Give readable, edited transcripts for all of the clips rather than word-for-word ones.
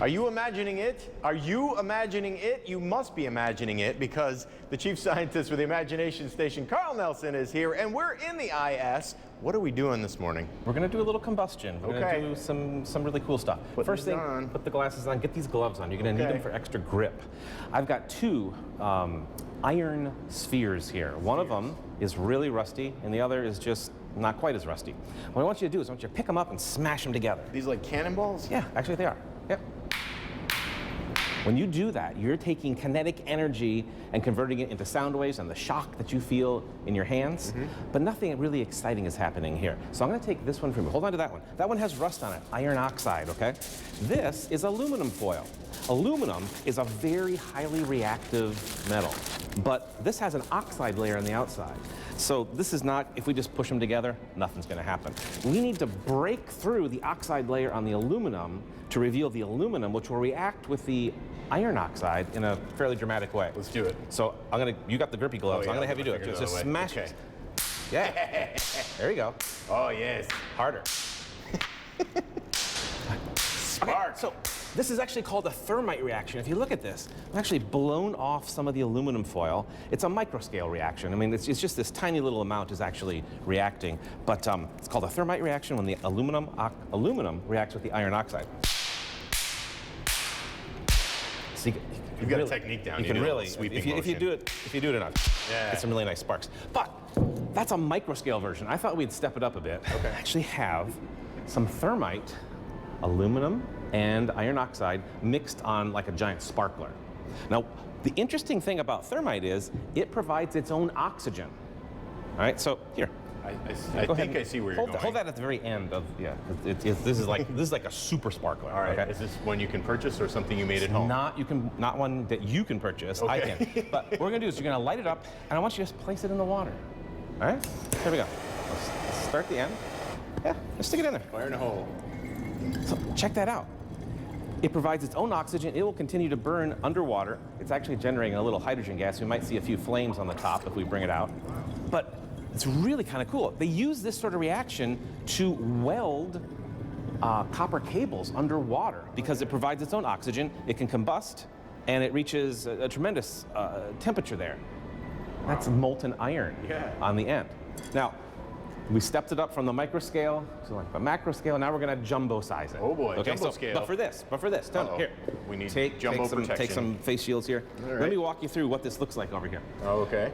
Are you imagining it? Are you imagining it? You must be imagining it, because the chief scientist with the Imagination Station, Carl Nelson, is here, and we're in the IS. What are we doing this morning? We're going to do a little combustion. We're going to do some really cool stuff. First thing, put the glasses on, get these gloves on. You're going to need them for extra grip. I've got two iron spheres here. One of them is really rusty, and the other is just not quite as rusty. What I want you to do is I want you to pick them up and smash them together. These like cannonballs? Yeah, actually they are. Yep. When you do that, you're taking kinetic energy and converting it into sound waves and the shock that you feel in your hands. But nothing really exciting is happening here. So I'm going to take this one from you. Hold on to that one. That one has rust on it, iron oxide, okay? This is aluminum foil. Aluminum is a very highly reactive metal, but this has an oxide layer on the outside. So this is not, if we just push them together, nothing's going to happen. We need to break through the oxide layer on the aluminum to reveal the aluminum, which will react with the iron oxide in a fairly dramatic way. Let's do it. So you got the grippy gloves. Oh, yeah, I'm going to have you do it. Just smash it. Yeah. There you go. Oh, yes. Harder. Spark. Okay, so this is actually called a thermite reaction. If you look at this, I've actually blown off some of the aluminum foil. It's a microscale reaction. I mean, it's just this tiny little amount is actually reacting. But it's called a thermite reaction when the aluminum reacts with the iron oxide. So you've got a technique down. You can really, if you do it enough, get some really nice sparks. But that's a microscale version. I thought we'd step it up a bit. Okay. I actually have some thermite, aluminum, and iron oxide mixed on like a giant sparkler. Now, the interesting thing about thermite is it provides its own oxygen. All right, so here. I think I see where you're going. Hold that at the very end of, this is like a super sparkler. All right, okay? Is this one you can purchase or something you made at home? Not one that you can purchase, I can. But what we're gonna do is you're gonna light it up, and I want you to just place it in the water. All right, here we go. Let's start the end. Yeah, just stick it in there. Fire in a hole. So check that out. It provides its own oxygen. It will continue to burn underwater. It's actually generating a little hydrogen gas. We might see a few flames on the top if we bring it out. But it's really kind of cool. They use this sort of reaction to weld copper cables underwater because it provides its own oxygen. It can combust, and it reaches a tremendous temperature there. That's molten iron on the end. Now, we stepped it up from the microscale to like the macro scale. Now we're going to jumbo size it. Oh boy, okay, jumbo scale. But for this, Tony, here. We need take protection. some face shields here. Right. Let me walk you through what this looks like over here. Oh, okay.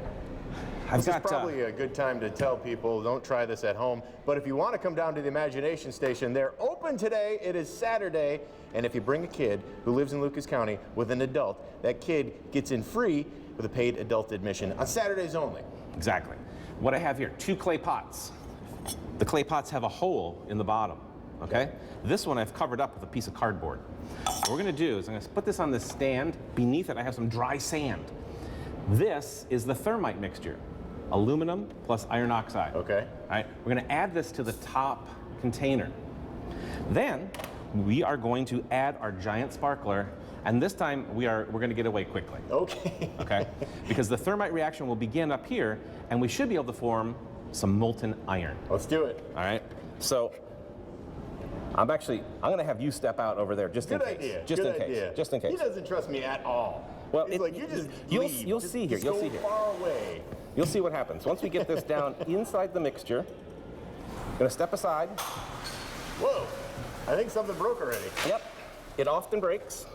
This is probably a good time to tell people, don't try this at home. But if you want to come down to the Imagination Station, they're open today. It is Saturday. And if you bring a kid who lives in Lucas County with an adult, that kid gets in free with a paid adult admission on Saturdays only. Exactly. What I have here, 2 clay pots. The clay pots have a hole in the bottom, okay? This one I've covered up with a piece of cardboard. What we're gonna do is I'm gonna put this on this stand. Beneath it, I have some dry sand. This is the thermite mixture. Aluminum plus iron oxide. Okay. All right, we're gonna add this to the top container. Then we are going to add our giant sparkler, and this time we're gonna get away quickly. Okay. Okay? Because the thermite reaction will begin up here, and we should be able to form some molten iron. Let's do it. All right. So I'm gonna have you step out over there just in case. Good idea. Just Good in idea. case. Just in case. He doesn't trust me at all. Well, he's like, you just you'll see here. You'll see here. Far away. You'll see what happens. Once we get this down inside the mixture, I'm gonna step aside. Whoa, I think something broke already. Yep, it often breaks.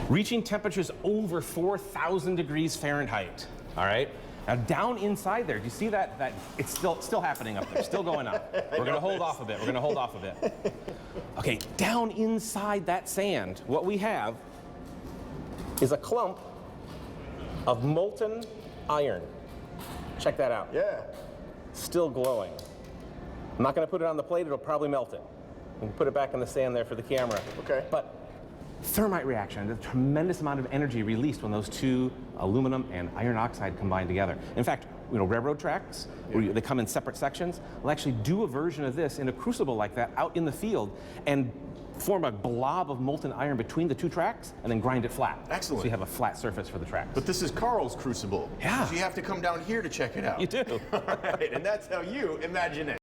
Reaching temperatures over 4,000 degrees Fahrenheit, all right? Now down inside there, do you see that it's still happening up there, still going on. We're gonna hold off a bit, Okay, down inside that sand, what we have is a clump of molten iron. Check that out. Yeah. Still glowing. I'm not going to put it on the plate, it'll probably melt it. We can put it back in the sand there for the camera. Okay. But thermite reaction, there's a tremendous amount of energy released when those two aluminum and iron oxide combine together. In fact, railroad tracks, where they come in separate sections, will actually do a version of this in a crucible like that out in the field and form a blob of molten iron between the two tracks and then grind it flat. Excellent. So you have a flat surface for the tracks. But this is Carl's Crucible. Yeah. So you have to come down here to check it out. You do. All right, and that's how you imagine it.